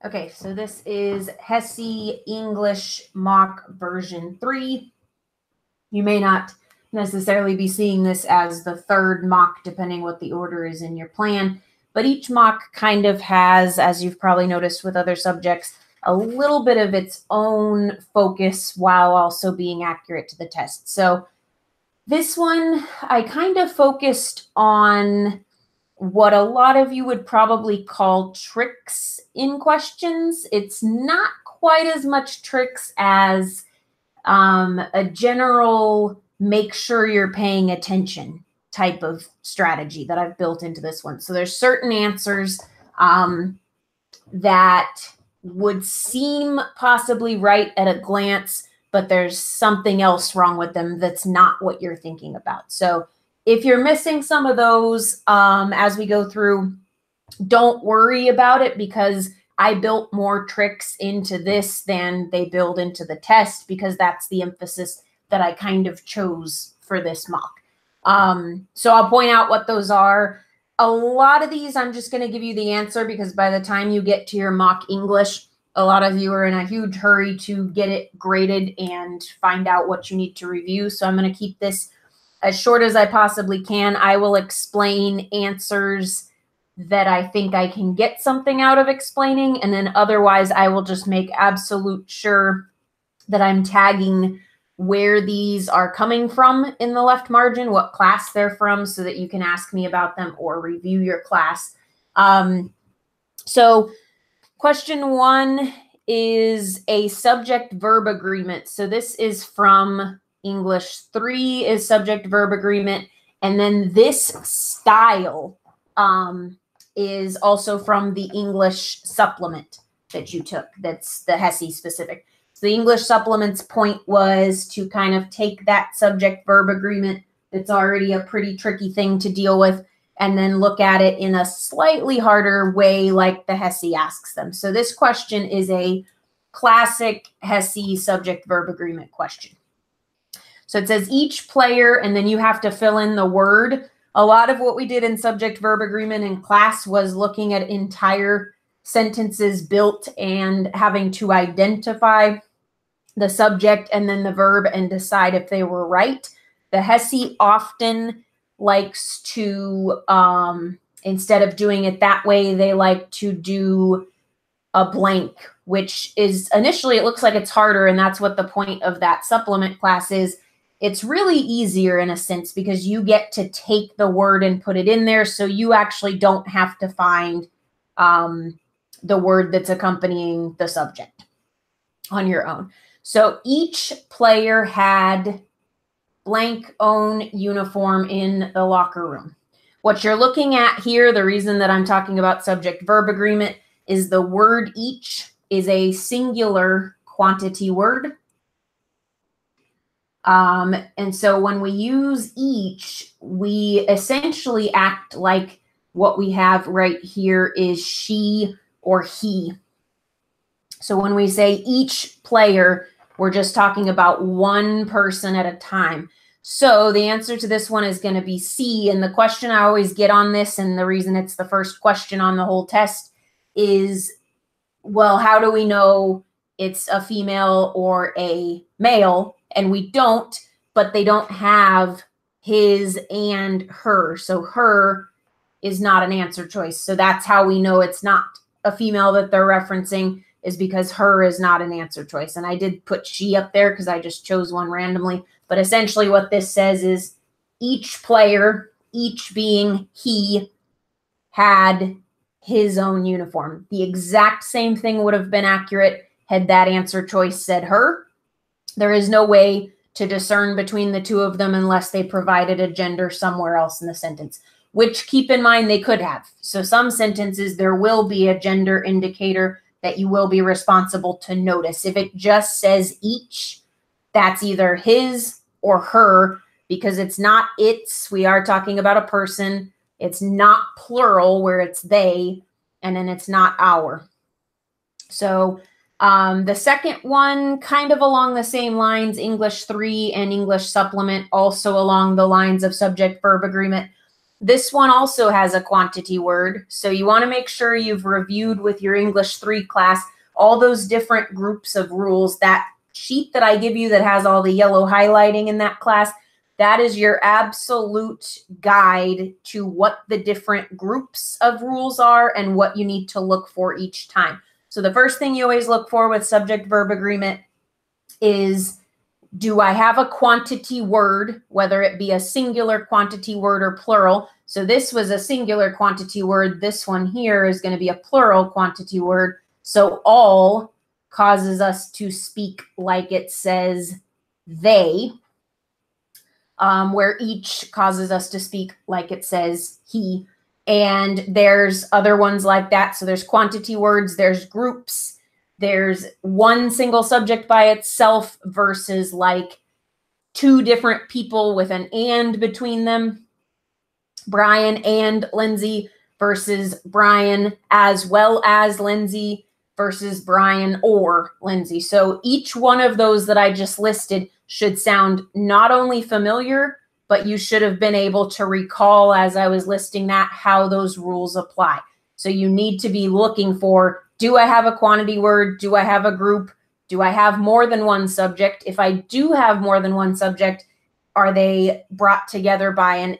Okay, so this is HESI English Mock version 3. You may not necessarily be seeing this as the third mock, depending what the order is in your plan, but each mock kind of has, as you've probably noticed with other subjects, a little bit of its own focus while also being accurate to the test. So this one, I kind of focused on what a lot of you would probably call tricks in questions. It's not quite as much tricks as a general make sure you're paying attention type of strategy that I've built into this one. So there's certain answers that would seem possibly right at a glance, but there's something else wrong with them that's not what you're thinking about. So if you're missing some of those as we go through, don't worry about it, because I built more tricks into this than they build into the test, because that's the emphasis that I kind of chose for this mock. So I'll point out what those are. A lot of these, I'm just going to give you the answer, because by the time you get to your mock English, a lot of you are in a huge hurry to get it graded and find out what you need to review. So I'm going to keep this as short as I possibly can. I will explain answers that I think I can get something out of explaining, and then otherwise I will just make absolute sure that I'm tagging where these are coming from in the left margin, what class they're from, so that you can ask me about them or review your class. So question 1 is a subject-verb agreement. So this is from English 3 is subject-verb agreement, and then this style is also from the English supplement that you took. That's the HESI specific. So the English supplement's point was to kind of take that subject-verb agreement that's already a pretty tricky thing to deal with, and then look at it in a slightly harder way like the HESI asks them. So this question is a classic HESI subject-verb agreement question. So it says each player, and then you have to fill in the word. A lot of what we did in subject-verb agreement in class was looking at entire sentences built and having to identify the subject and then the verb and decide if they were right. The HESI often likes to, instead of doing it that way, they like to do a blank, which is initially, it looks like it's harder, and that's what the point of that supplement class is. It's really easier in a sense, because you get to take the word and put it in there, so you actually don't have to find the word that's accompanying the subject on your own. So each player had blank own uniform in the locker room. What you're looking at here, the reason that I'm talking about subject-verb agreement, is the word each is a singular quantity word. And so when we use each, we essentially act like what we have right here is she or he. So when we say each player, we're just talking about one person at a time. So the answer to this one is going to be C. And the question I always get on this, and the reason it's the first question on the whole test, is, well, how do we know it's a female or a male? And we don't, but they don't have his and her. So her is not an answer choice. So that's how we know it's not a female that they're referencing, is because her is not an answer choice. And I did put she up there because I just chose one randomly. But essentially what this says is each player, each being he, had his own uniform. The exact same thing would have been accurate had that answer choice said her. There is no way to discern between the two of them unless they provided a gender somewhere else in the sentence, which, keep in mind, they could have. So some sentences, there will be a gender indicator that you will be responsible to notice. If it just says each, that's either his or her, because it's not its. We are talking about a person. It's not plural where it's they, and then it's not our. So the second one, kind of along the same lines, English 3 and English supplement, also along the lines of subject-verb agreement. This one also has a quantity word. So you want to make sure you've reviewed with your English 3 class all those different groups of rules. That sheet that I give you that has all the yellow highlighting in that class, that is your absolute guide to what the different groups of rules are and what you need to look for each time. So the first thing you always look for with subject-verb agreement is, do I have a quantity word, whether it be a singular quantity word or plural? So this was a singular quantity word. This one here is going to be a plural quantity word. So all causes us to speak like it says they, where each causes us to speak like it says he. And there's other ones like that. So there's quantity words, there's groups, there's one single subject by itself versus like two different people with an and between them. Brian and Lindsay versus Brian as well as Lindsay versus Brian or Lindsay. So each one of those that I just listed should sound not only familiar, but you should have been able to recall as I was listing that how those rules apply. So you need to be looking for, do I have a quantity word? Do I have a group? Do I have more than one subject? If I do have more than one subject, are they brought together by an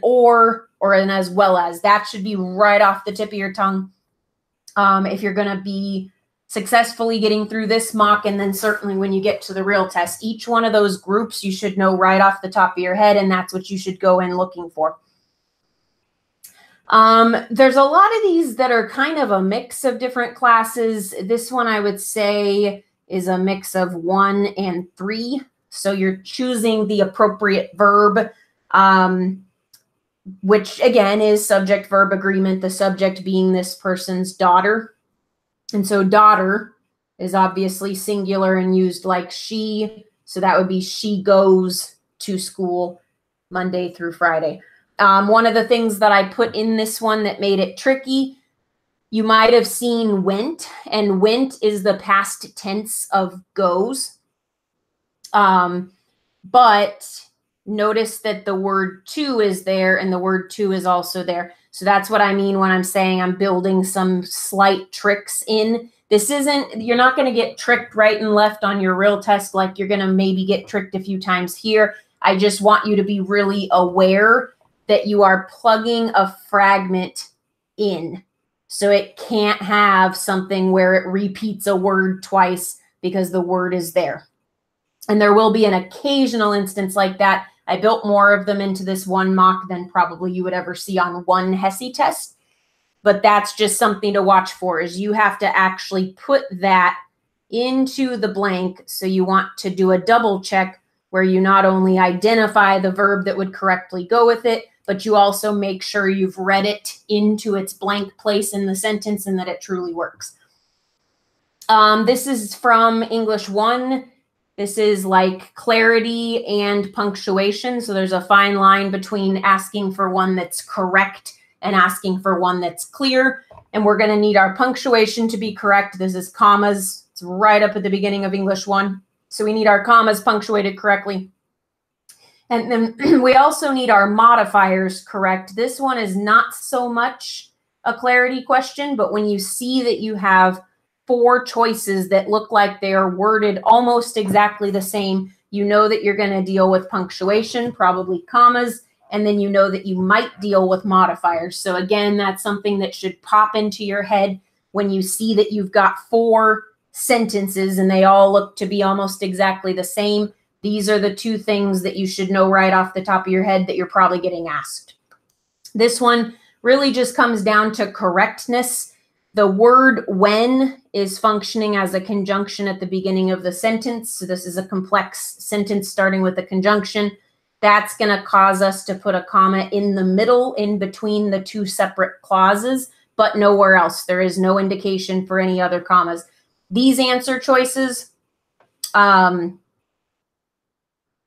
or an as well as? That should be right off the tip of your tongue. If you're going to be successfully getting through this mock, and then certainly when you get to the real test, each one of those groups you should know right off the top of your head, and that's what you should go in looking for. There's a lot of these that are kind of a mix of different classes. This one I would say is a mix of 1 and 3. So you're choosing the appropriate verb, which again is subject-verb agreement, the subject being this person's daughter. And so daughter is obviously singular and used like she. So that would be she goes to school Monday through Friday. One of the things that I put in this one that made it tricky, you might have seen went, and went is the past tense of goes. But notice that the word to is there and the word to is also there. So that's what I mean when I'm saying I'm building some slight tricks in. This isn't, you're not going to get tricked right and left on your real test like you're going to maybe get tricked a few times here. I just want you to be really aware that you are plugging a fragment in. So it can't have something where it repeats a word twice because the word is there. And there will be an occasional instance like that. I built more of them into this one mock than probably you would ever see on one HESI test. But that's just something to watch for, is you have to actually put that into the blank. So you want to do a double check where you not only identify the verb that would correctly go with it, but you also make sure you've read it into its blank place in the sentence and that it truly works. This is from English 1. This is like clarity and punctuation. So there's a fine line between asking for one that's correct and asking for one that's clear. And we're going to need our punctuation to be correct. This is commas. It's right up at the beginning of English 1. So we need our commas punctuated correctly. And then we also need our modifiers correct. This one is not so much a clarity question, but when you see that you have 4 choices that look like they are worded almost exactly the same, you know that you're going to deal with punctuation, probably commas, and then you know that you might deal with modifiers. So again, that's something that should pop into your head when you see that you've got 4 sentences and they all look to be almost exactly the same. These are the 2 things that you should know right off the top of your head that you're probably getting asked. This one really just comes down to correctness. The word when is functioning as a conjunction at the beginning of the sentence. So this is a complex sentence starting with a conjunction. That's going to cause us to put a comma in the middle in between the 2 separate clauses, but nowhere else. There is no indication for any other commas. These answer choices,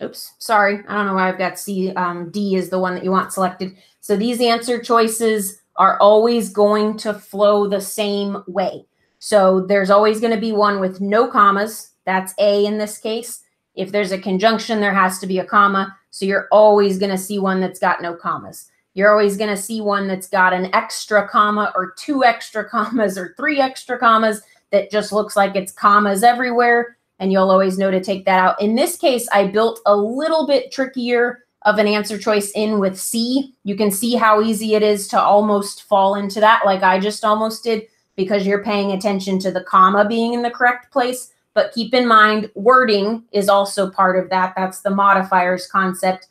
oops, sorry. I don't know why I've got C. D is the one that you want selected. So these answer choices are always going to flow the same way. So there's always going to be one with no commas. That's A in this case. If there's a conjunction, there has to be a comma. So you're always going to see one that's got no commas. You're always going to see one that's got an extra comma or 2 extra commas or 3 extra commas that just looks like it's commas everywhere. And you'll always know to take that out. In this case, I built a little bit trickier of an answer choice in with C. You can see how easy it is to almost fall into that, like I just almost did, because you're paying attention to the comma being in the correct place. But keep in mind, wording is also part of that. That's the modifiers concept.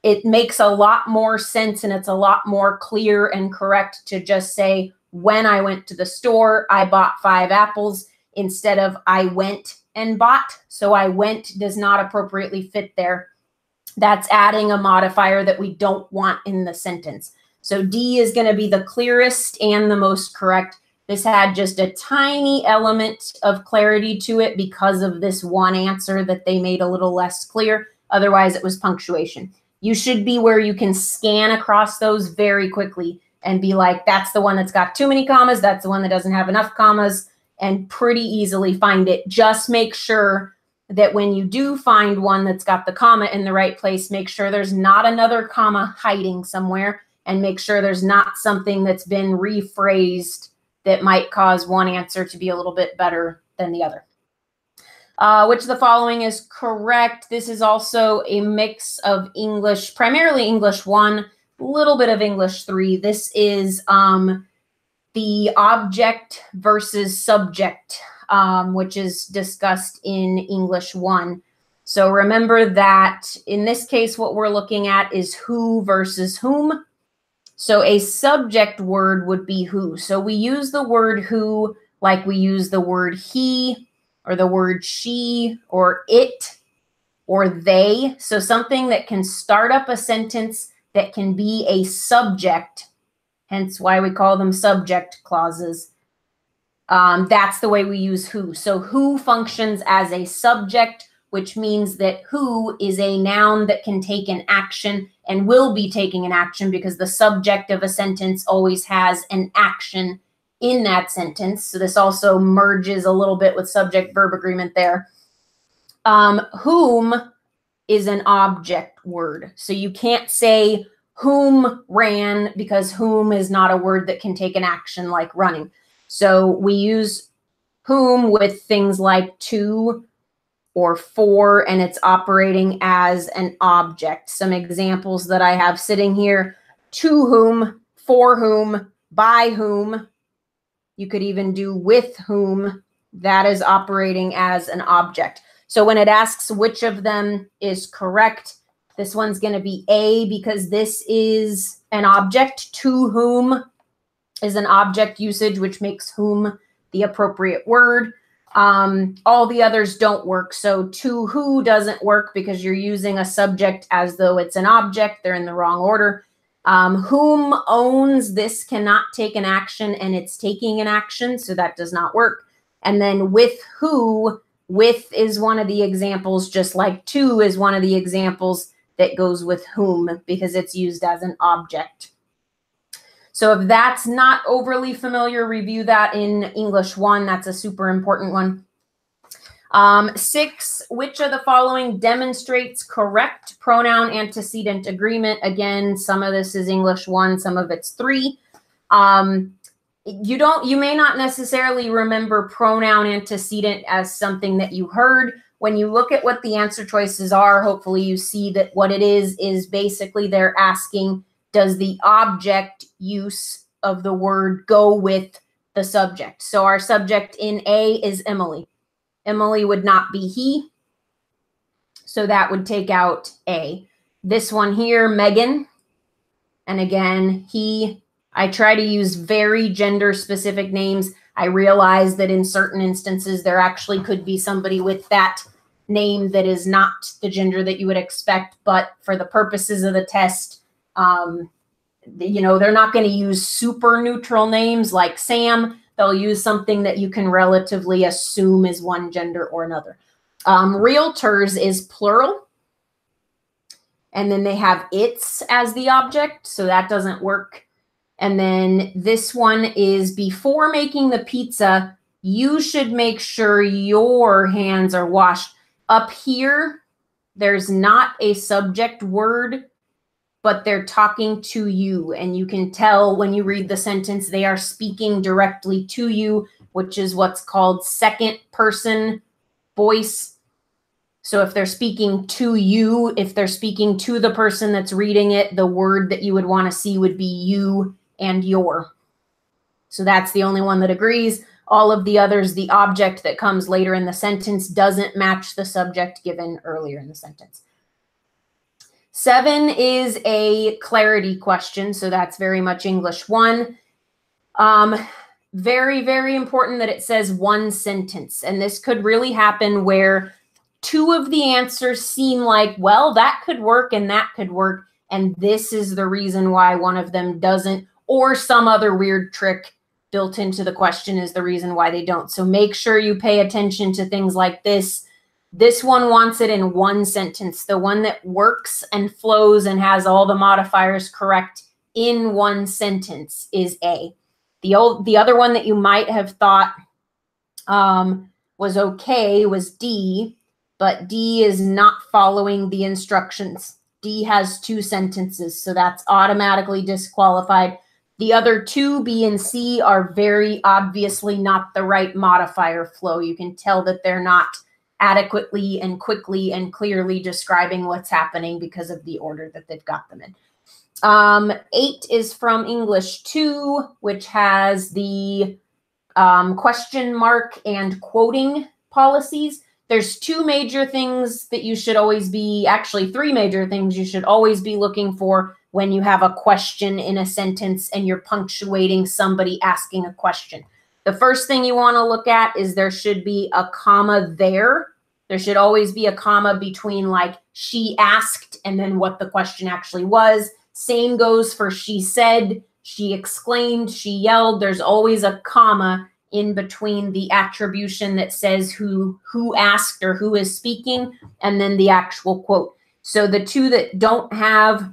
It makes a lot more sense and it's a lot more clear and correct to just say, when I went to the store, I bought 5 apples instead of I went and bought. So I went does not appropriately fit there. That's adding a modifier that we don't want in the sentence. So D is going to be the clearest and the most correct. This had just a tiny element of clarity to it because of this one answer that they made a little less clear. Otherwise, it was punctuation. You should be where you can scan across those very quickly and be like, that's the one that's got too many commas. That's the one that doesn't have enough commas, and pretty easily find it. Just make sure that when you do find one that's got the comma in the right place, make sure there's not another comma hiding somewhere, and make sure there's not something that's been rephrased that might cause one answer to be a little bit better than the other. Which of the following is correct? This is also a mix of English, primarily English 1, a little bit of English 3. This is the object versus subject, which is discussed in English 1. So remember that in this case, what we're looking at is who versus whom. So a subject word would be who. So we use the word who like we use the word he or the word she or it or they. So something that can start up a sentence that can be a subject, hence why we call them subject clauses. That's the way we use who. So who functions as a subject, which means that who is a noun that can take an action and will be taking an action because the subject of a sentence always has an action in that sentence. So this also merges a little bit with subject-verb agreement there. Whom is an object word. So you can't say whom ran because whom is not a word that can take an action like running. So we use whom with things like to or for, and it's operating as an object. Some examples that I have sitting here: to whom, for whom, by whom. You could even do with whom. That is operating as an object. So when it asks which of them is correct, this one's going to be A because this is an object. To whom is an object usage, which makes whom the appropriate word. All the others don't work. So to who doesn't work because you're using a subject as though it's an object. They're in the wrong order. Whom owns, this cannot take an action and it's taking an action, so that does not work. And then with who, with is one of the examples, just like to is one of the examples that goes with whom because it's used as an object. So if that's not overly familiar, review that in English 1. That's a super important one. 6, which of the following demonstrates correct pronoun antecedent agreement? Again, some of this is English 1, some of it's 3. You may not necessarily remember pronoun antecedent as something that you heard. When you look at what the answer choices are, hopefully you see that what it is basically they're asking, does the object use of the word go with the subject? So our subject in A is Emily. Emily would not be he, so that would take out A. This one here, Megan, and again, he. I try to use very gender-specific names. I realize that in certain instances, there actually could be somebody with that name that is not the gender that you would expect, but for the purposes of the test, you know, they're not going to use super neutral names like Sam. They'll use something that you can relatively assume is one gender or another. Realtors is plural. And then they have its as the object, so that doesn't work. And then this one is before making the pizza, you should make sure your hands are washed. Up here, there's not a subject word, but they're talking to you. And you can tell when you read the sentence, they are speaking directly to you, which is what's called second person voice. So if they're speaking to you, if they're speaking to the person that's reading it, the word that you would want to see would be you and your. So that's the only one that agrees. All of the others, the object that comes later in the sentence doesn't match the subject given earlier in the sentence. 7 is a clarity question, so that's very much English 1. Very, very important that it says one sentence, and this could really happen where 2 of the answers seem like, well, that could work and that could work, and this is the reason why one of them doesn't, or some other weird trick built into the question is the reason why they don't. So make sure you pay attention to things like this. This one wants it in one sentence. The one that works and flows and has all the modifiers correct in one sentence is A. The other one that you might have thought was okay was D, but D is not following the instructions. D has 2 sentences, so that's automatically disqualified. The other 2, B and C, are very obviously not the right modifier flow. You can tell that they're not adequately and quickly and clearly describing what's happening because of the order that they've got them in. 8 is from English 2, which has the question mark and quoting policies. There's 2 major things that you should always be, actually 3 major things you should always be looking for when you have a question in a sentence and you're punctuating somebody asking a question. The first thing you want to look at is there should be a comma there. There should always be a comma between like she asked and then what the question actually was. Same goes for she said, she exclaimed, she yelled. There's always a comma in between the attribution that says who asked or who is speaking and then the actual quote. So the 2 that don't have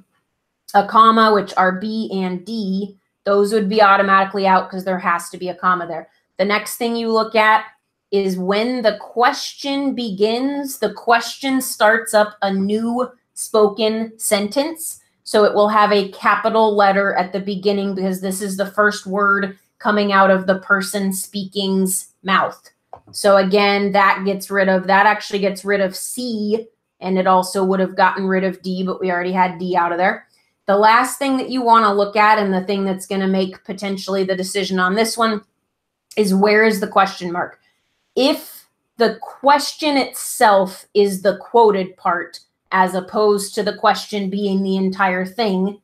a comma, which are B and D, those would be automatically out because there has to be a comma there. The next thing you look at is when the question begins, the question starts up a new spoken sentence. So it will have a capital letter at the beginning because this is the first word coming out of the person speaking's mouth. So again, that actually gets rid of C, and it also would have gotten rid of D, but we already had D out of there. The last thing that you want to look at, and the thing that's going to make potentially the decision on this one, is where is the question mark? If the question itself is the quoted part, as opposed to the question being the entire thing,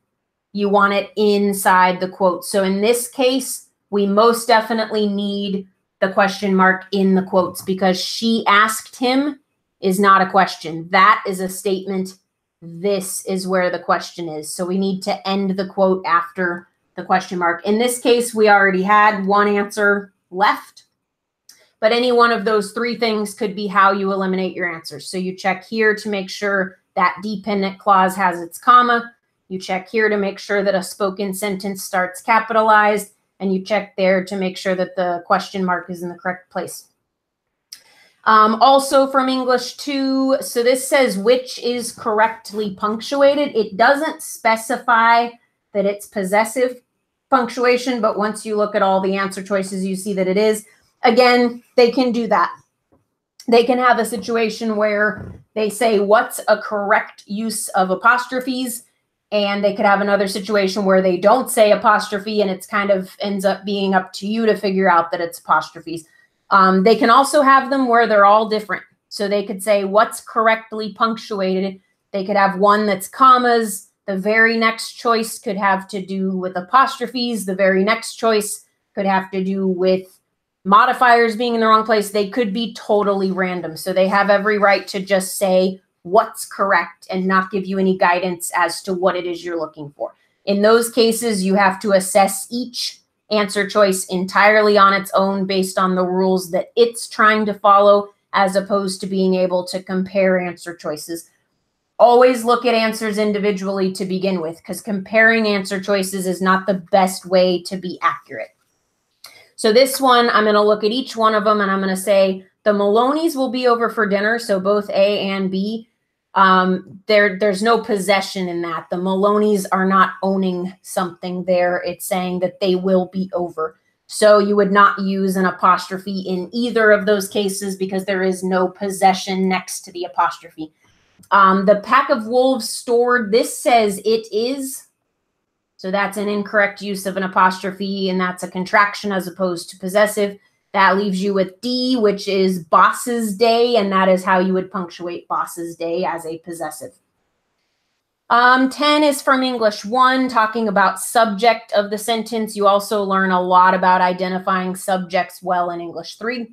you want it inside the quote. So in this case, we most definitely need the question mark in the quotes because she asked him is not a question. That is a statement. This is where the question is. So we need to end the quote after the question mark. In this case, we already had one answer left, but any one of those 3 things could be how you eliminate your answers. So you check here to make sure that dependent clause has its comma. You check here to make sure that a spoken sentence starts capitalized, and you check there to make sure that the question mark is in the correct place. Also from English 2, so this says which is correctly punctuated. It doesn't specify that it's possessive punctuation, but once you look at all the answer choices, you see that it is. Again, they can do that. They can have a situation where they say what's a correct use of apostrophes, and they could have another situation where they don't say apostrophe, and it's kind of ends up being up to you to figure out that it's apostrophes. They can also have them where they're all different. So they could say what's correctly punctuated. They could have one that's commas. The very next choice could have to do with apostrophes. The very next choice could have to do with modifiers being in the wrong place. They could be totally random. So they have every right to just say what's correct and not give you any guidance as to what it is you're looking for. In those cases, you have to assess each answer choice entirely on its own based on the rules that it's trying to follow, as opposed to being able to compare answer choices. Always look at answers individually to begin with, because comparing answer choices is not the best way to be accurate. So this one, I'm going to look at each one of them and I'm going to say the Maloney's will be over for dinner, so both A and B. There's no possession in that. The Maloneys are not owning something there. It's saying that they will be over. So you would not use an apostrophe in either of those cases because there is no possession next to the apostrophe. The pack of wolves stored, this says it is. So that's an incorrect use of an apostrophe, and that's a contraction as opposed to possessive. That leaves you with D, which is boss's day, and that is how you would punctuate boss's day as a possessive. 10 is from English 1, talking about subject of the sentence. You also learn a lot about identifying subjects well in English 3.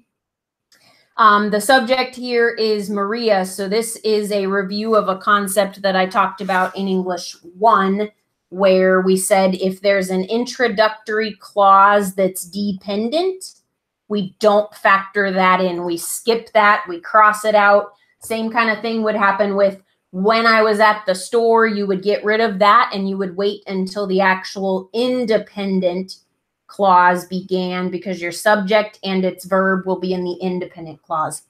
The subject here is Maria, so this is a review of a concept that I talked about in English 1, where we said if there's an introductory clause that's dependent, we don't factor that in. We skip that, we cross it out. Same kind of thing would happen with when I was at the store. You would get rid of that and you would wait until the actual independent clause began because your subject and its verb will be in the independent clause.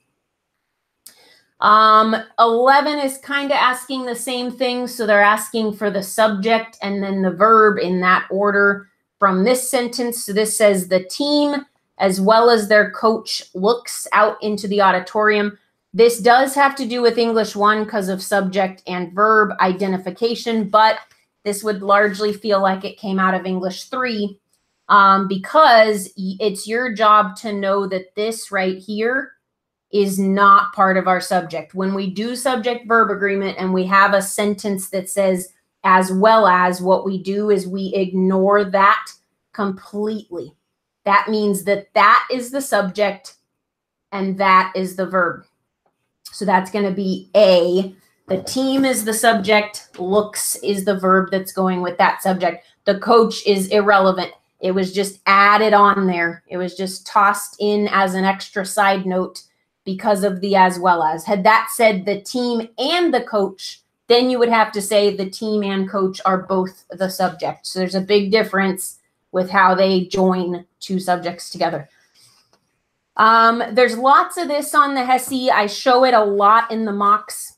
11 is kind of asking the same thing. So they're asking for the subject and then the verb in that order from this sentence. So this says the team as well as their coach looks out into the auditorium. This does have to do with English 1 because of subject and verb identification, but this would largely feel like it came out of English 3 because it's your job to know that this right here is not part of our subject. When we do subject-verb agreement and we have a sentence that says as well as, what we do is we ignore that completely. That means that that is the subject and that is the verb. So that's going to be A. The team is the subject. Looks is the verb that's going with that subject. The coach is irrelevant. It was just added on there. It was just tossed in as an extra side note because of the as well as. Had that said the team and the coach, then you would have to say the team and coach are both the subject. So there's a big difference with how they join two subjects together. There's lots of this on the HESI. I show it a lot in the mocks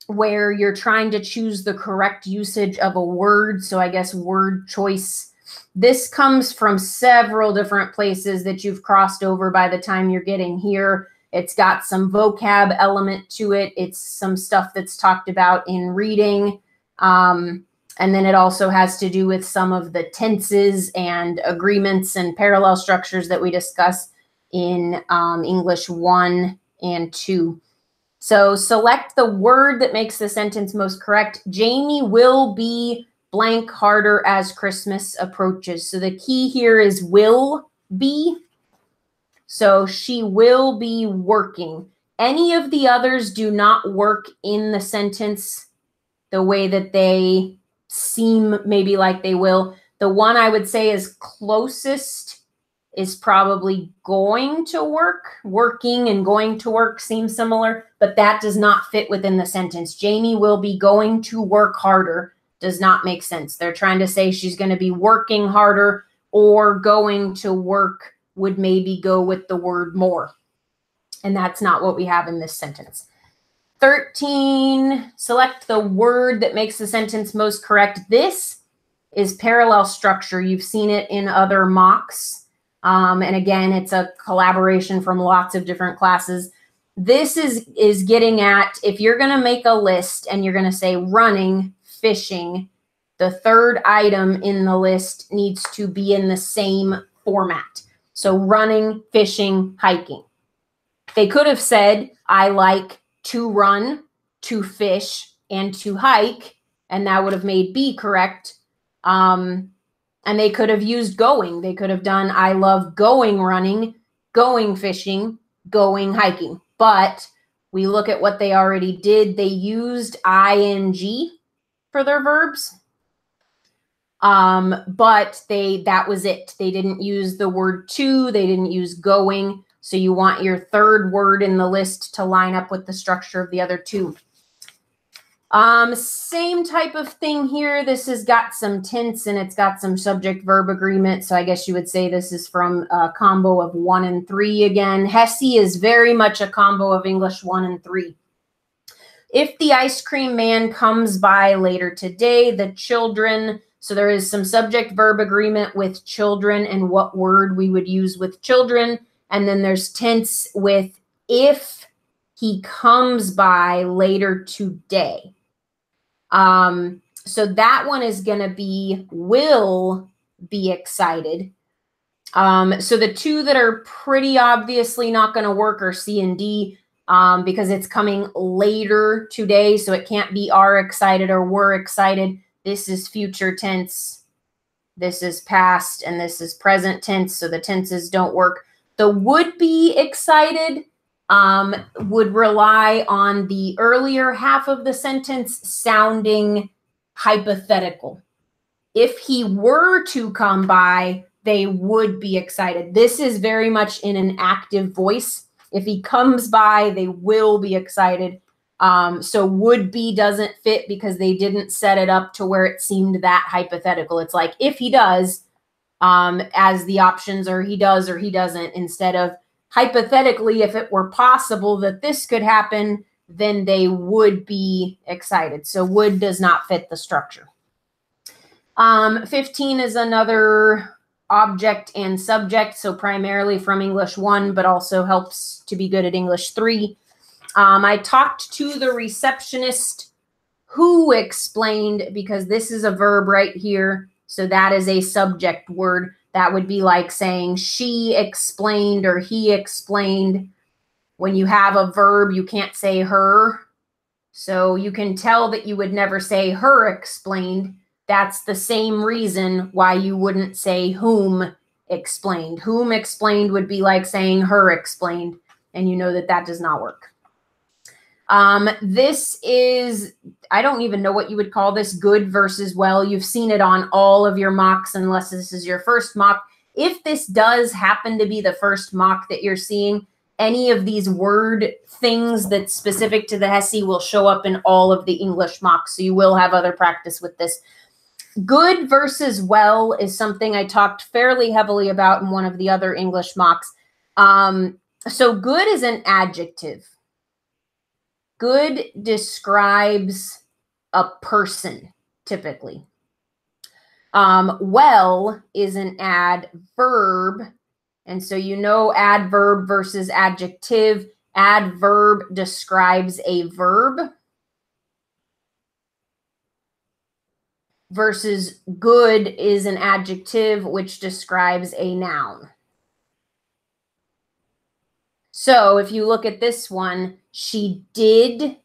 where you're trying to choose the correct usage of a word. So I guess word choice. This comes from several different places that you've crossed over by the time you're getting here. It's got some vocab element to it. It's some stuff that's talked about in reading. And then it also has to do with some of the tenses and agreements and parallel structures that we discuss in English 1 and 2. So select the word that makes the sentence most correct. Jamie will be blank harder as Christmas approaches. So the key here is will be. So she will be working. Any of the others do not work in the sentence the way that they seem maybe like they will. The one I would say is closest is probably going to work. Working and going to work seem similar, but that does not fit within the sentence. Jamie will be going to work harder does not make sense. They're trying to say she's going to be working harder, or going to work would maybe go with the word more. And that's not what we have in this sentence. 13, select the word that makes the sentence most correct. This is parallel structure. You've seen it in other mocks. And again, it's a collaboration from lots of different classes. This is getting at, if you're going to make a list and you're going to say running, fishing, the third item in the list needs to be in the same format. So running, fishing, hiking. They could have said, I like to run, to fish, and to hike, and that would have made B correct. And they could have used going. They could have done, I love going running, going fishing, going hiking. But we look at what they already did. They used ing for their verbs. But that was it. They didn't use the word to. They didn't use going. So you want your third word in the list to line up with the structure of the other two. Same type of thing here. This has got some tense and it's got some subject-verb agreement. So I guess you would say this is from a combo of 1 and 3 again. HESI is very much a combo of English 1 and 3. If the ice cream man comes by later today, the children, so there is some subject verb agreement with children and what word we would use with children. And then there's tense with if he comes by later today. So that one is going to be will be excited. So the two that are pretty obviously not going to work are C and D, because it's coming later today. So it can't be are excited or were excited. This is future tense. This is past and this is present tense. So the tenses don't work. The would be excited would rely on the earlier half of the sentence sounding hypothetical. If he were to come by, they would be excited. This is very much in an active voice. If he comes by, they will be excited. So would be doesn't fit because they didn't set it up to where it seemed that hypothetical. It's like if he does, as the options are he does or he doesn't, instead of hypothetically, if it were possible that this could happen, then they would be excited. So would does not fit the structure. 15 is another object and subject, so primarily from English 1, but also helps to be good at English 3. I talked to the receptionist who explained, because this is a verb right here, so that is a subject word. That would be like saying she explained or he explained. When you have a verb, you can't say her, so you can tell that you would never say her explained. That's the same reason why you wouldn't say whom explained. Whom explained would be like saying her explained, and you know that that does not work. This is, I don't even know what you would call this, good versus well. You've seen it on all of your mocks unless this is your first mock. If this does happen to be the first mock that you're seeing, any of these word things that's specific to the HESI will show up in all of the English mocks, so you will have other practice with this. Good versus well is something I talked fairly heavily about in one of the other English mocks. So good is an adjective. Good describes a person, typically. Well is an adverb. And so you know adverb versus adjective. Adverb describes a verb. Versus good is an adjective which describes a noun. So if you look at this one, she did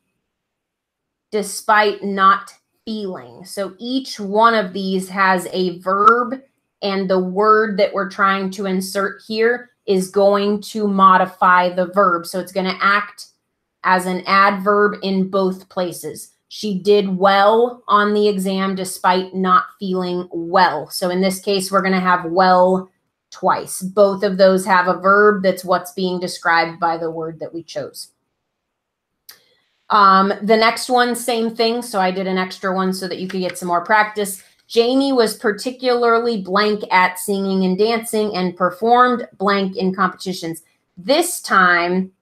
despite not feeling. So each one of these has a verb, and the word that we're trying to insert here is going to modify the verb. So it's going to act as an adverb in both places. She did well on the exam despite not feeling well. So in this case, we're going to have well twice. Both of those have a verb that's what's being described by the word that we chose. The next one, same thing. So I did an extra one so that you could get some more practice. Jamie was particularly blank at singing and dancing and performed blank in competitions. This time,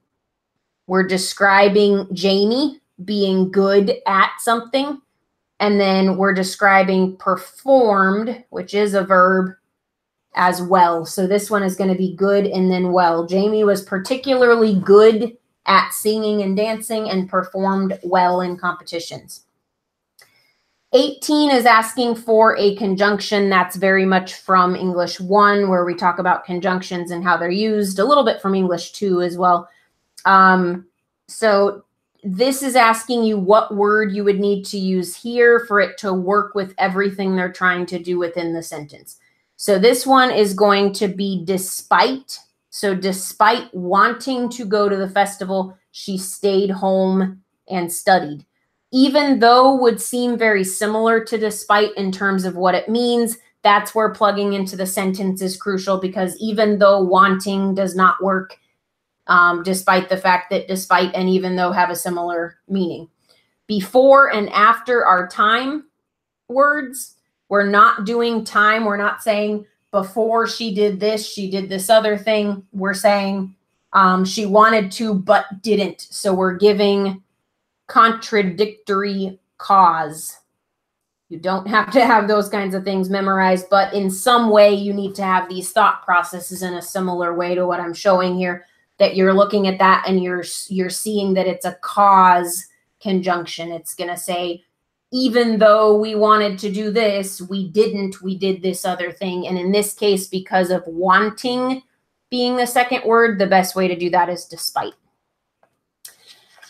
we're describing Jamie being good at something, and then we're describing performed, which is a verb, as well. So this one is going to be good and then well. Jamie was particularly good at singing and dancing and performed well in competitions. 18 is asking for a conjunction. That's very much from English 1, where we talk about conjunctions and how they're used, a little bit from English 2 as well. So this is asking you what word you would need to use here for it to work with everything they're trying to do within the sentence. So this one is going to be despite. So despite wanting to go to the festival, she stayed home and studied. Even though would seem very similar to despite in terms of what it means, that's where plugging into the sentence is crucial, because even though wanting does not work, despite the fact that despite and even though have a similar meaning. Before and after are time words. We're not doing time. We're not saying before she did this other thing. We're saying she wanted to but didn't. So we're giving contradictory cause. You don't have to have those kinds of things memorized, but in some way you need to have these thought processes in a similar way to what I'm showing here, that you're looking at that and you're seeing that it's a cause conjunction. It's going to say, even though we wanted to do this, we didn't, we did this other thing. And in this case, because of wanting being the second word, the best way to do that is despite.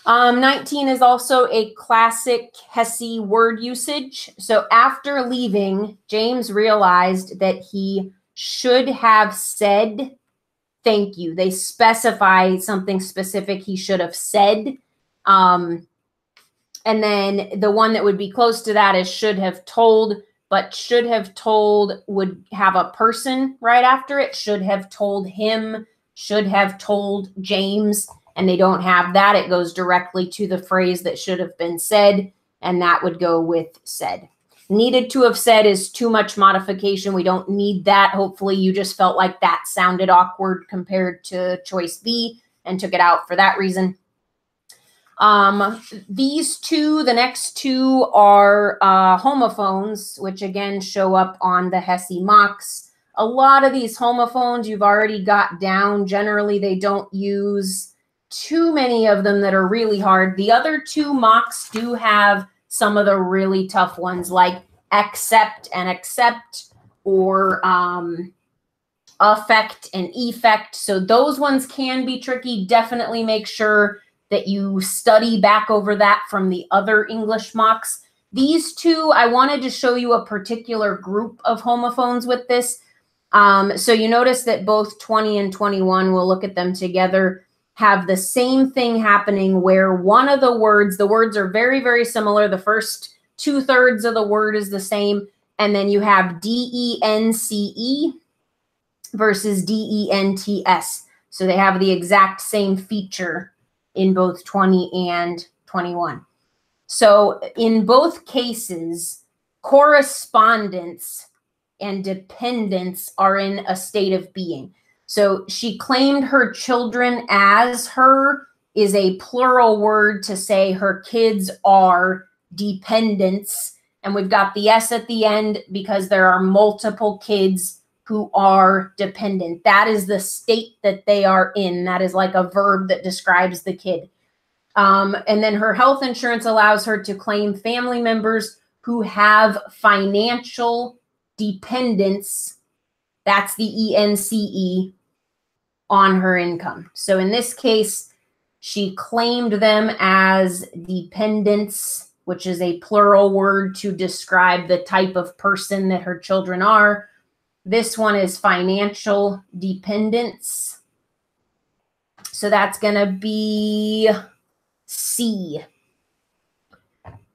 19 is also a classic HESI word usage. So after leaving, James realized that he should have said thank you. They specify something specific he should have said. And then the one that would be close to that is should have told, but should have told would have a person right after it. Should have told him, should have told James, and they don't have that. It goes directly to the phrase that should have been said, and that would go with said. Needed to have said is too much modification. We don't need that. Hopefully you just felt like that sounded awkward compared to choice B and took it out for that reason. These two, the next two are homophones, which again show up on the HESI mocks. A lot of these homophones you've already got down. Generally, they don't use too many of them that are really hard. The other two mocks do have some of the really tough ones, like accept and accept, or affect and effect. So those ones can be tricky. Definitely make sure that you study back over that from the other English mocks. These two, I wanted to show you a particular group of homophones with this. So you notice that both 20 and 21, we'll look at them together, have the same thing happening where one of the words are very, very similar. The first 2/3 of the word is the same. And then you have D-E-N-C-E versus D-E-N-T-S. So they have the exact same feature in both 20 and 21. So in both cases, correspondence and dependence are in a state of being. So she claimed her children as her is a plural word to say her kids are dependents. And we've got the S at the end because there are multiple kids who are dependent. That is the state that they are in. That is like a verb that describes the kid. And then her health insurance allows her to claim family members who have financial dependence. That's the E-N-C-E on her income. So in this case, she claimed them as dependents, which is a plural word to describe the type of person that her children are. This one is financial dependence. So that's going to be C.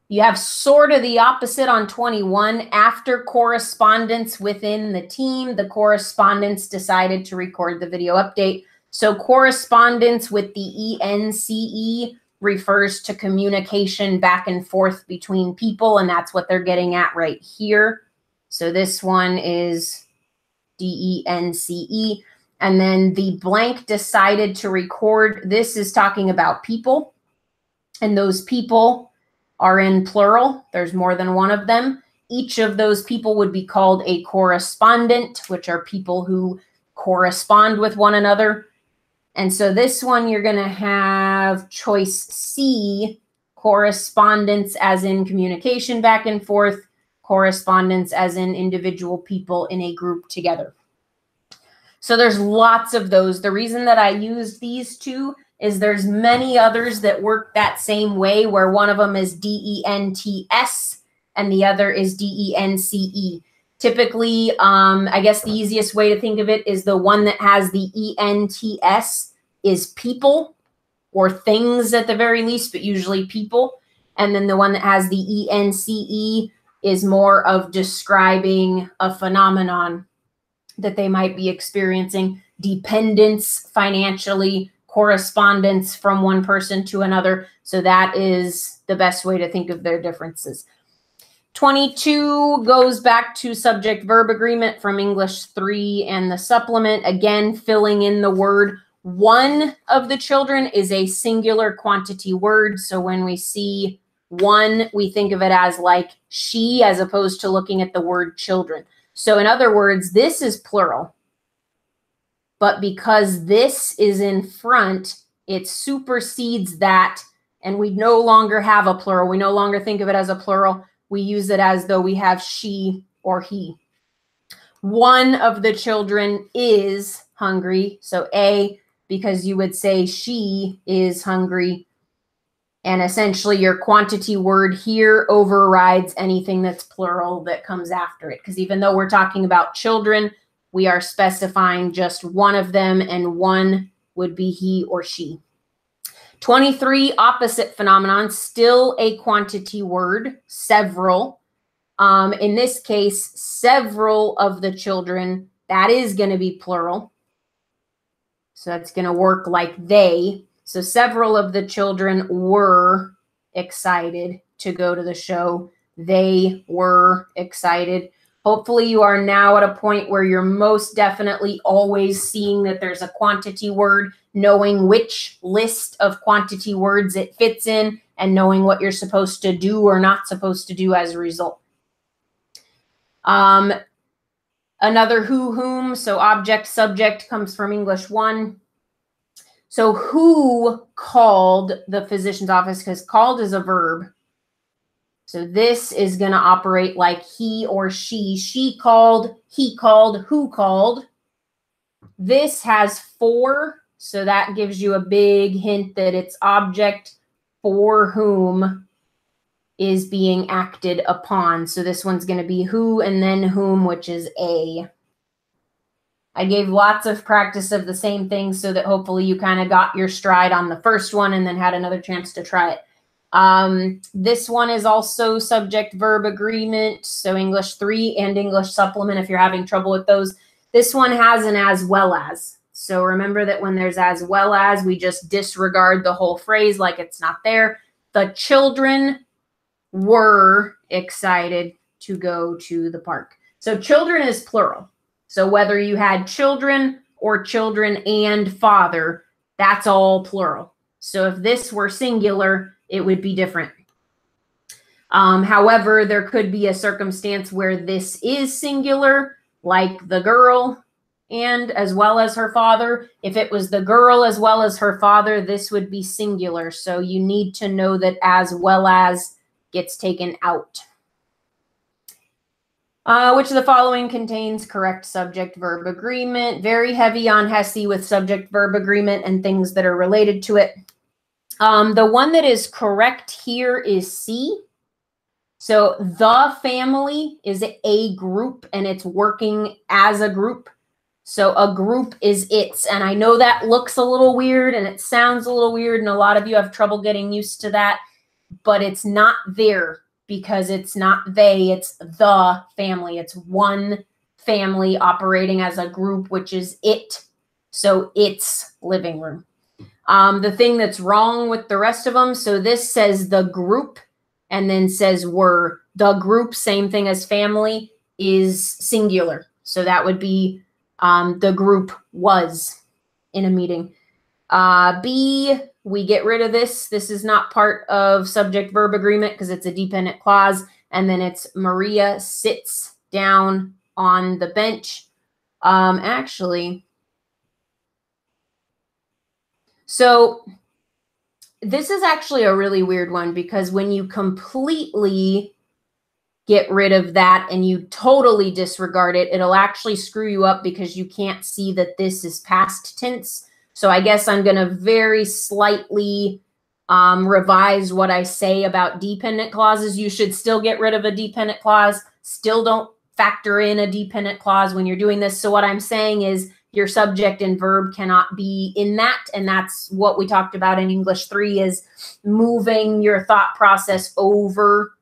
You have sort of the opposite on 21. After correspondence within the team, the correspondents decided to record the video update. So correspondence with the E-N-C-E refers to communication back and forth between people, and that's what they're getting at right here. So this one is D-E-N-C-E. And then the blank decided to record. This is talking about people, and those people are in plural. There's more than one of them. Each of those people would be called a correspondent, which are people who correspond with one another. And so this one, you're going to have choice C, correspondence as in communication back and forth, correspondence as in individual people in a group together. So there's lots of those. The reason that I used these two is there's many others that work that same way, where one of them is D-E-N-T-S and the other is D-E-N-C-E. Typically, I guess the easiest way to think of it is the one that has the E-N-T-S is people or things at the very least, but usually people. And then the one that has the E-N-C-E is more of describing a phenomenon that they might be experiencing. Dependence financially, correspondence from one person to another. So that is the best way to think of their differences. 22 goes back to subject-verb agreement from English 3 and the supplement, again, filling in the word One of the children is a singular quantity word. So when we see one, we think of it as like she, as opposed to looking at the word children. So in other words, this is plural. But because this is in front, it supersedes that, and we no longer have a plural. We no longer think of it as a plural. We use it as though we have she or he. One of the children is hungry. So A, because you would say she is hungry. And essentially your quantity word here overrides anything that's plural that comes after it. Because even though we're talking about children, we are specifying just one of them, and one would be he or she. 23, opposite phenomenon, still a quantity word, several. In this case, several of the children, that is going to be plural. So that's going to work like they. So several of the children were excited to go to the show. They were excited. Hopefully you are now at a point where you're most definitely always seeing that there's a quantity word, knowing which list of quantity words it fits in, and knowing what you're supposed to do or not supposed to do as a result. Another who, whom, so object, subject comes from English 1. So who called the physician's office, because called is a verb. So this is going to operate like he or she. She called, he called, who called. This has for, so that gives you a big hint that it's object for whom is being acted upon. So this one's going to be who and then whom, which is a. I gave lots of practice of the same thing so that hopefully you kind of got your stride on the first one and then had another chance to try it. This one is also subject verb agreement. So English 3 and English supplement, if you're having trouble with those. This one has an as well as. So remember that when there's as well as, we just disregard the whole phrase like it's not there. The children were excited to go to the park. So children is plural. So whether you had children or children and father, that's all plural. So if this were singular, it would be different. However, there could be a circumstance where this is singular, like the girl and as well as her father. If it was the girl as well as her father, this would be singular. So you need to know that as well as gets taken out. Which of the following contains correct subject-verb agreement? Very heavy on HESI with subject-verb agreement and things that are related to it. The one that is correct here is C. So the family is a group and it's working as a group. So a group is its. And I know that looks a little weird and it sounds a little weird and a lot of you have trouble getting used to that, but it's not there because it's not they, it's the family. It's one family operating as a group, which is it. So its living room. The thing that's wrong with the rest of them, so this says the group and then says were. The group, same thing as family, is singular. So that would be the group was in a meeting. B, we get rid of this. This is not part of subject-verb agreement because it's a dependent clause. And then it's Maria sits down on the bench. So this is actually a really weird one because when you completely get rid of that and you totally disregard it, it'll actually screw you up because you can't see that this is past tense. So I guess I'm going to very slightly revise what I say about dependent clauses. You should still get rid of a dependent clause. Still don't factor in a dependent clause when you're doing this. So what I'm saying is your subject and verb cannot be in that. And that's what we talked about in English 3 is moving your thought process over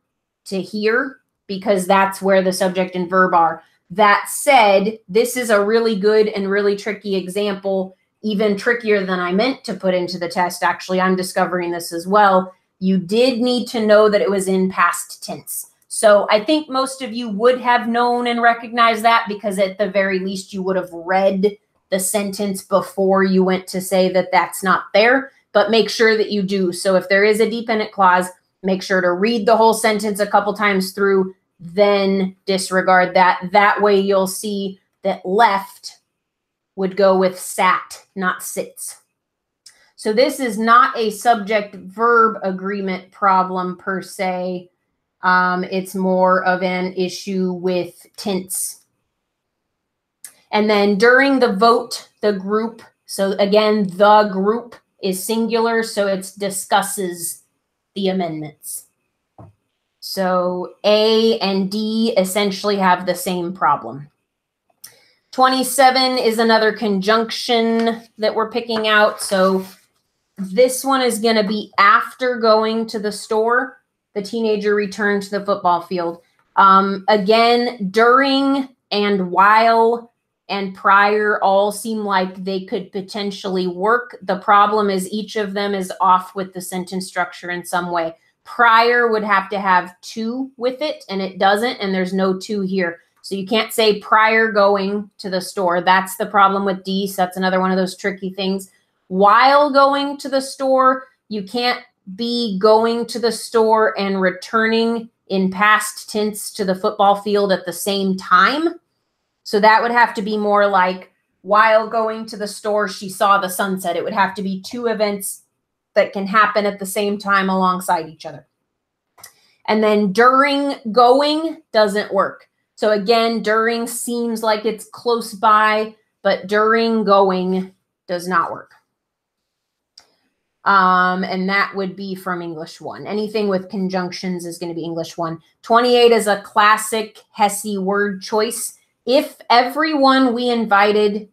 to here because that's where the subject and verb are. That said, this is a really good and really tricky example, even trickier than I meant to put into the test. Actually, I'm discovering this as well. You did need to know that it was in past tense. So I think most of you would have known and recognized that because at the very least you would have read the sentence before you went to say that that's not there, but make sure that you do. So if there is a dependent clause, make sure to read the whole sentence a couple times through, then disregard that. That way you'll see that left would go with sat, not sits. So this is not a subject-verb agreement problem per se. It's more of an issue with tense. And then during the vote, the group, so again, the group is singular, so it discusses the amendments. So A and D essentially have the same problem. 27 is another conjunction that we're picking out. So this one is going to be after going to the store. The teenager returned to the football field. Again, during and while and prior all seem like they could potentially work. The problem is each of them is off with the sentence structure in some way. Prior would have to have to with it, and it doesn't, and there's no to here. So you can't say prior going to the store. That's the problem with D, so that's another one of those tricky things. While going to the store, you can't be going to the store and returning in past tense to the football field at the same time. So that would have to be more like while going to the store, she saw the sunset. It would have to be two events that can happen at the same time alongside each other. And then during going doesn't work. So again, during seems like it's close by, but during going does not work. And that would be from English 1. Anything with conjunctions is going to be English 1. 28 is a classic HESI word choice. If everyone we invited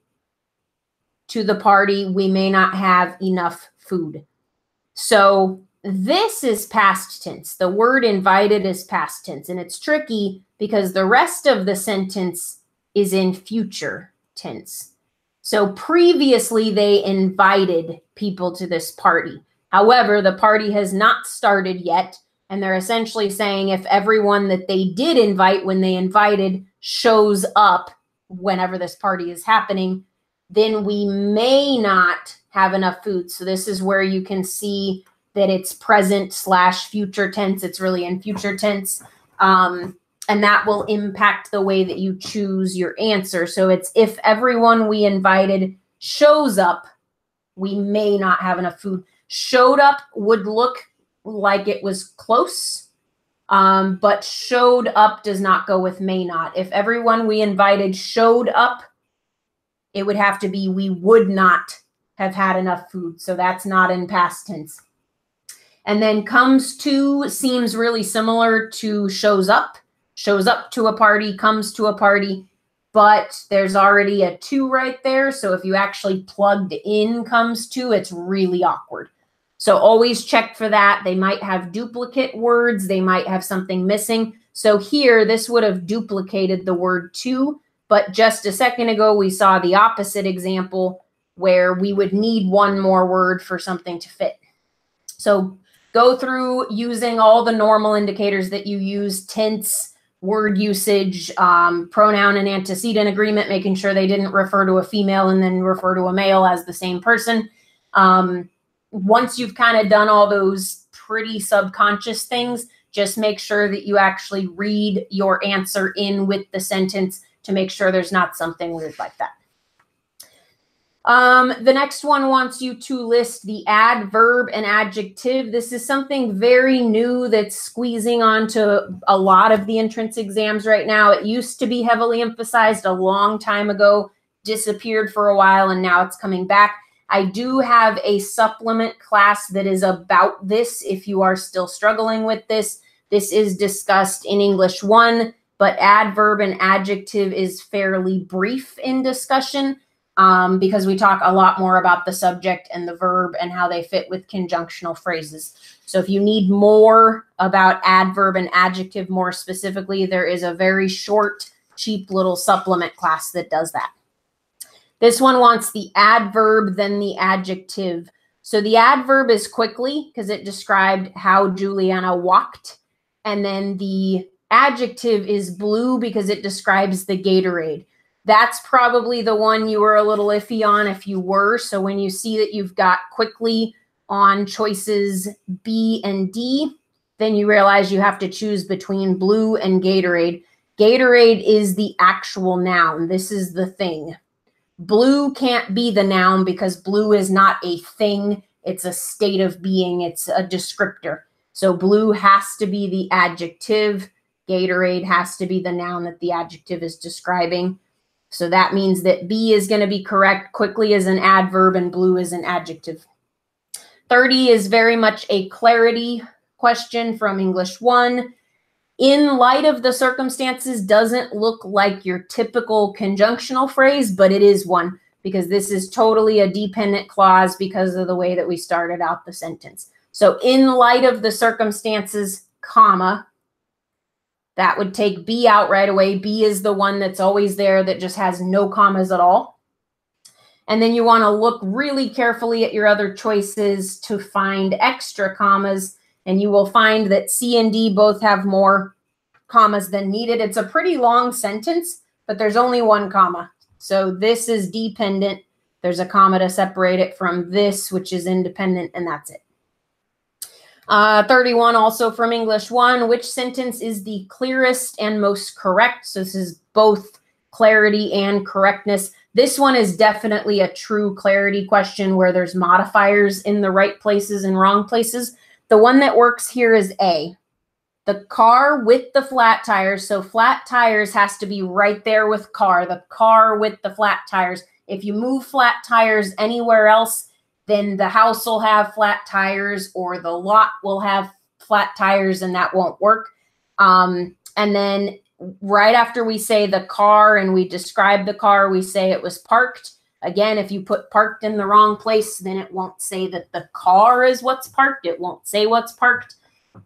to the party, we may not have enough food. So this is past tense. The word invited is past tense, and it's tricky because the rest of the sentence is in future tense. So previously they invited people to this party. However, the party has not started yet, and they're essentially saying if everyone that they did invite when they invited shows up whenever this party is happening, then we may not have enough food. So this is where you can see that it's present / future tense. It's really in future tense. And that will impact the way that you choose your answer. So it's if everyone we invited shows up, we may not have enough food. Showed up would look like it was close, but showed up does not go with may not. If everyone we invited showed up, it would have to be we would not have had enough food. So that's not in past tense. And then comes to seems really similar to shows up. Shows up to a party, comes to a party, but there's already a to right there. So if you actually plugged in comes to, it's really awkward. So always check for that. They might have duplicate words. They might have something missing. So here, this would have duplicated the word to, but just a second ago, we saw the opposite example where we would need one more word for something to fit. So go through using all the normal indicators that you use, tense, word usage, pronoun and antecedent agreement, making sure they didn't refer to a female and then refer to a male as the same person. Once you've kind of done all those pretty subconscious things, just make sure that you actually read your answer in with the sentence to make sure there's not something weird like that. The next one wants you to list the adverb and adjective. This is something very new that's squeezing onto a lot of the entrance exams right now. It used to be heavily emphasized a long time ago, disappeared for a while, and now it's coming back. I do have a supplement class that is about this if you are still struggling with this. This is discussed in English 1, but adverb and adjective is fairly brief in discussion. Because we talk a lot more about the subject and the verb and how they fit with conjunctional phrases. So if you need more about adverb and adjective more specifically, there is a very short, cheap little supplement class that does that. This one wants the adverb, then the adjective. So the adverb is quickly because it described how Juliana walked. And then the adjective is blue because it describes the Gatorade. That's probably the one you were a little iffy on if you were. So when you see that you've got quickly on choices B and D, then you realize you have to choose between blue and Gatorade. Gatorade is the actual noun. This is the thing. Blue can't be the noun because blue is not a thing. It's a state of being. It's a descriptor. So blue has to be the adjective. Gatorade has to be the noun that the adjective is describing. So that means that B is going to be correct. Quickly is an adverb and blue is an adjective. 30 is very much a clarity question from English 1. In light of the circumstances doesn't look like your typical conjunctional phrase, but it is one because this is totally a dependent clause because of the way that we started out the sentence. So in light of the circumstances, comma, that would take B out right away. B is the one that's always there that just has no commas at all. And then you want to look really carefully at your other choices to find extra commas. And you will find that C and D both have more commas than needed. It's a pretty long sentence, but there's only one comma. So this is dependent. There's a comma to separate it from this, which is independent, and that's it. 31 also from English 1. Which sentence is the clearest and most correct? So this is both clarity and correctness. This one is definitely a true clarity question where there's modifiers in the right places and wrong places. The one that works here is A. The car with the flat tires. So flat tires has to be right there with car. The car with the flat tires. If you move flat tires anywhere else, then the house will have flat tires or the lot will have flat tires and that won't work. And then right after we say the car and we describe the car, we say it was parked. Again, if you put parked in the wrong place, then it won't say that the car is what's parked. It won't say what's parked.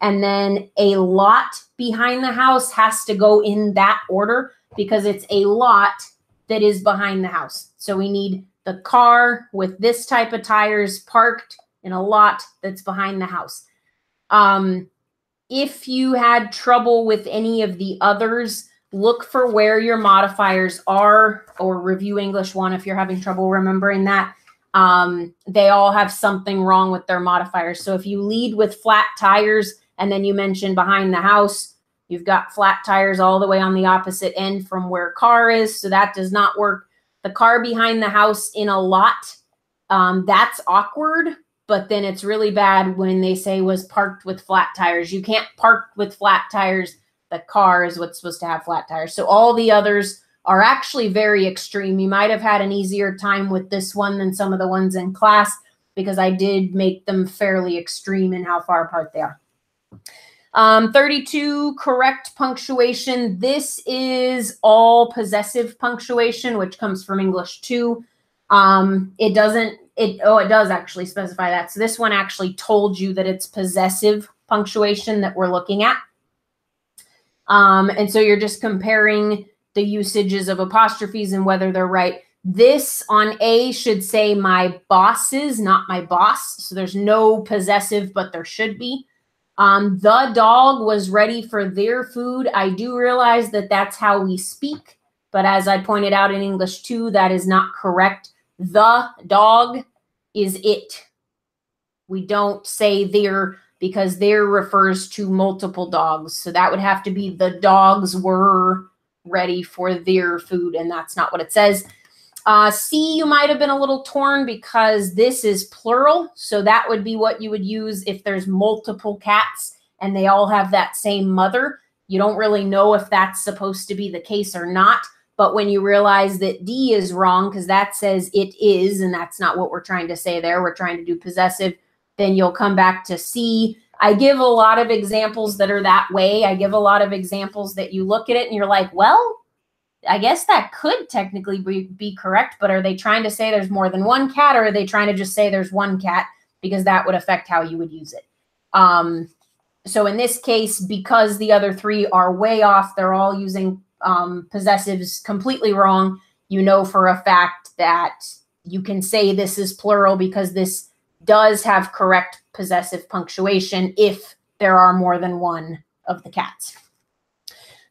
And then a lot behind the house has to go in that order because it's a lot that is behind the house. So we need the car with this type of tires parked in a lot that's behind the house. If you had trouble with any of the others, look for where your modifiers are or review English 1 if you're having trouble remembering that. They all have something wrong with their modifiers. So if you lead with flat tires and then you mention behind the house, you've got flat tires all the way on the opposite end from where car is. So that does not work. The car behind the house in a lot, that's awkward, but then it's really bad when they say was parked with flat tires. You can't park with flat tires. The car is what's supposed to have flat tires. So all the others are actually very extreme. You might have had an easier time with this one than some of the ones in class because I did make them fairly extreme in how far apart they are. 32, correct punctuation. This is all possessive punctuation, which comes from English 2. It does actually specify that. So this one actually told you that it's possessive punctuation that we're looking at. And so you're just comparing the usages of apostrophes and whether they're right. This on A should say my bosses, not my boss. So there's no possessive, but there should be. The dog was ready for their food. I do realize that that's how we speak, but as I pointed out in English 2, that is not correct. The dog is it. We don't say their because their refers to multiple dogs. So that would have to be the dogs were ready for their food, and that's not what it says. C, you might have been a little torn because this is plural. So that would be what you would use if there's multiple cats and they all have that same mother. You don't really know if that's supposed to be the case or not. But when you realize that D is wrong because that says it is, and that's not what we're trying to say there. We're trying to do possessive. Then you'll come back to C. I give a lot of examples that are that way. I give a lot of examples that you look at it and you're like, well, I guess that could technically be correct, but are they trying to say there's more than one cat, or are they trying to just say there's one cat? Because that would affect how you would use it. So in this case, because the other three are way off, they're all using possessives completely wrong. You know for a fact that you can say this is plural because this does have correct possessive punctuation if there are more than one of the cats.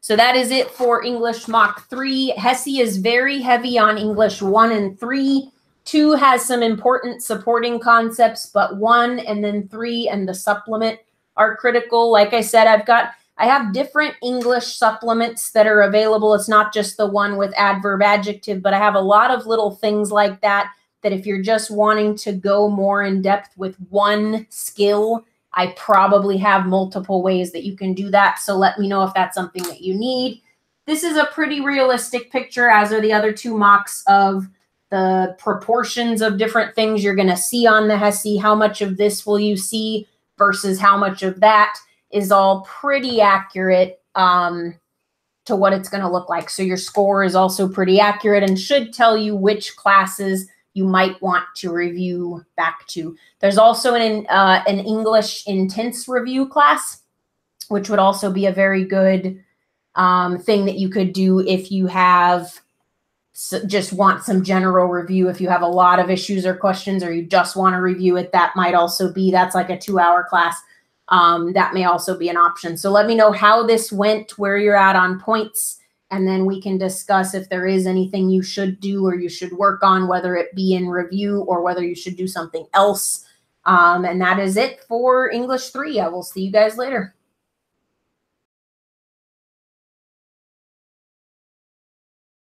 So that is it for English Mock 3. HESI is very heavy on English 1 and 3. 2 has some important supporting concepts, but 1 and then 3 and the supplement are critical. Like I said, I have different English supplements that are available. It's not just the one with adverb adjective, but I have a lot of little things like that if you're just wanting to go more in depth with one skill, I probably have multiple ways that you can do that. So let me know if that's something that you need. This is a pretty realistic picture, as are the other 2 mocks, of the proportions of different things you're going to see on the HESI. How much of this will you see versus how much of that is all pretty accurate to what it's going to look like. So your score is also pretty accurate and should tell you which classes you might want to review back to. There's also an English intense review class, which would also be a very good thing that you could do if you have just want some general review. If you have a lot of issues or questions, or you just want to review it, that might also be, that's like a 2-hour class. That may also be an option. So let me know how this went, where you're at on points, and then we can discuss if there is anything you should do or you should work on, whether it be in review or whether you should do something else. And that is it for English 3. I will see you guys later.